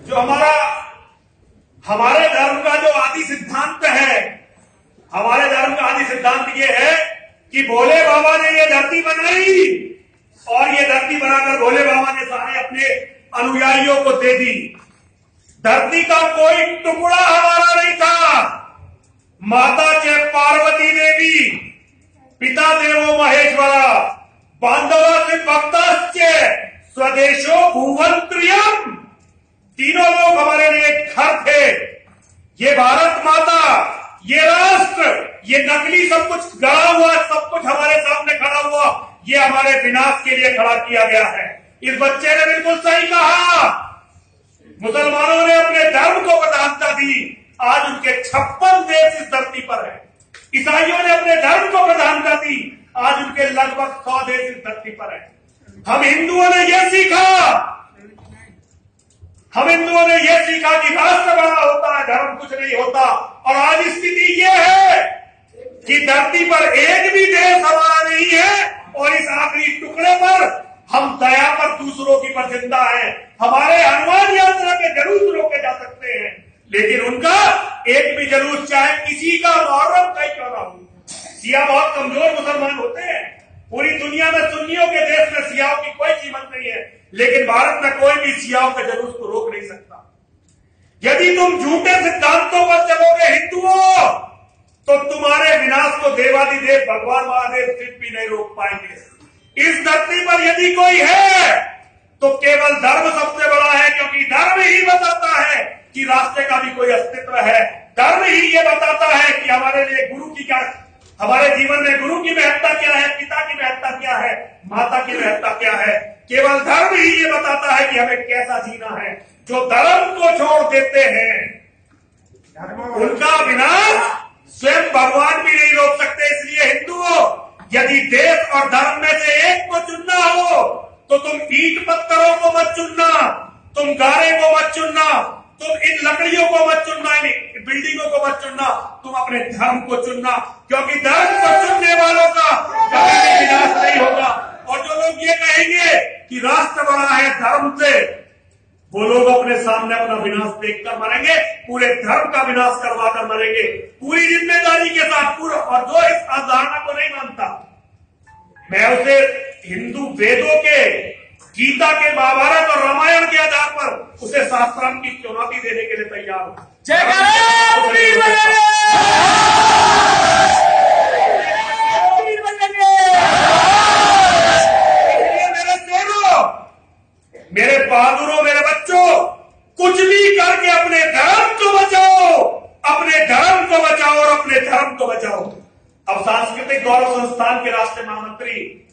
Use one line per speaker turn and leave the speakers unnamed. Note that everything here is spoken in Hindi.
जो हमारे धर्म का जो आदि सिद्धांत है, हमारे धर्म का आदि सिद्धांत ये है कि भोले बाबा ने ये धरती बनाई और ये धरती बनाकर भोले बाबा ने सारे अपने अनुयायियों को दे दी। धरती का कोई टुकड़ा हमारा नहीं था। माता च पार्वती देवी, पिता देवो महेश्वरा, बांधवास्य भक्ताश्च स्वदेशो भुवंत्रियम। तीनों लोग हमारे लिए घर थे। ये भारत माता, ये राष्ट्र, ये नकली सब कुछ गड़ा हुआ, सब कुछ हमारे सामने खड़ा हुआ, ये हमारे विनाश के लिए खड़ा किया गया है। इस बच्चे ने बिल्कुल सही कहा। मुसलमानों ने अपने धर्म को प्रधानता दी, आज उनके 56 देश इस धरती पर है। ईसाइयों ने अपने धर्म को प्रधानता दी, आज उनके लगभग 100 देश इस धरती पर है। हम हिंदुओं ने यह सीखा, कि राष्ट्र बड़ा होता है, धर्म कुछ नहीं होता। और आज स्थिति यह है कि धरती पर एक भी देश हमारा नहीं है और इस आखिरी टुकड़े पर हम दया पर दूसरों की पर जिंदा है। हमारे हनुमान यात्रा के जलूस रोके जा सकते हैं, लेकिन उनका एक भी जलूस, चाहे किसी का मुहर्रम का ही क्यों ना हो। सिया बहुत कमजोर मुसलमान होते हैं। पूरी दुनिया में सुन्नियों के देश में सियाओं की कोई कीमत नहीं है, लेकिन भारत में कोई भी सियाओं के जलूस को रोक नहीं सकता। यदि तुम झूठे सिद्धांतों पर चलोगे हिंदुओं, तो तुम्हारे विनाश को देवाधिदेव भगवान महादेव सिर्फ भी नहीं रोक पाएंगे। इस धरती पर यदि कोई है तो केवल धर्म सबसे बड़ा है, क्योंकि धर्म ही बताता है कि रास्ते का भी कोई अस्तित्व है। धर्म ही ये बताता है कि हमारे लिए गुरु की क्या, हमारे जीवन में गुरु की महत्ता क्या है, पिता की महत्ता क्या है, माता की महत्ता क्या है। केवल धर्म ही ये बताता है कि हमें कैसा जीना है। जो धर्म को छोड़ देते हैं उनका विनाश स्वयं भगवान भी नहीं रोक सकते। इसलिए हिंदुओं, यदि देश और धर्म में से एक को चुनना हो तो तुम ईंट पत्थरों को मत चुनना, तुम गारे को मत चुनना, तुम इन लकड़ियों को मत चुनना, इन बिल्डिंगों को मत चुनना, तुम अपने धर्म को चुनना, क्योंकि धर्म को चुनने वालों का कभी भी विनाश नहीं होगा। और जो लोग ये कहेंगे कि राष्ट्र बड़ा है धर्म से, वो लोग अपने सामने अपना विनाश देखकर मरेंगे, पूरे धर्म का विनाश करवा कर मरेंगे, पूरी जिम्मेदारी के साथ पूरा। और जो इस अवधारणा को नहीं मानता, मैं उसे हिंदू वेदों के, गीता के, महाभारत और रामायण के आधार पर उसे शास्त्रांग की चुनौती देने के लिए तैयार हूं। मेरे बहादुरों, मेरे बच्चों, कुछ भी करके अपने धर्म को बचाओ, अपने धर्म को बचाओ और अपने धर्म को बचाओ। अब सांस्कृतिक गौरव संस्थान के राष्ट्रीय महामंत्री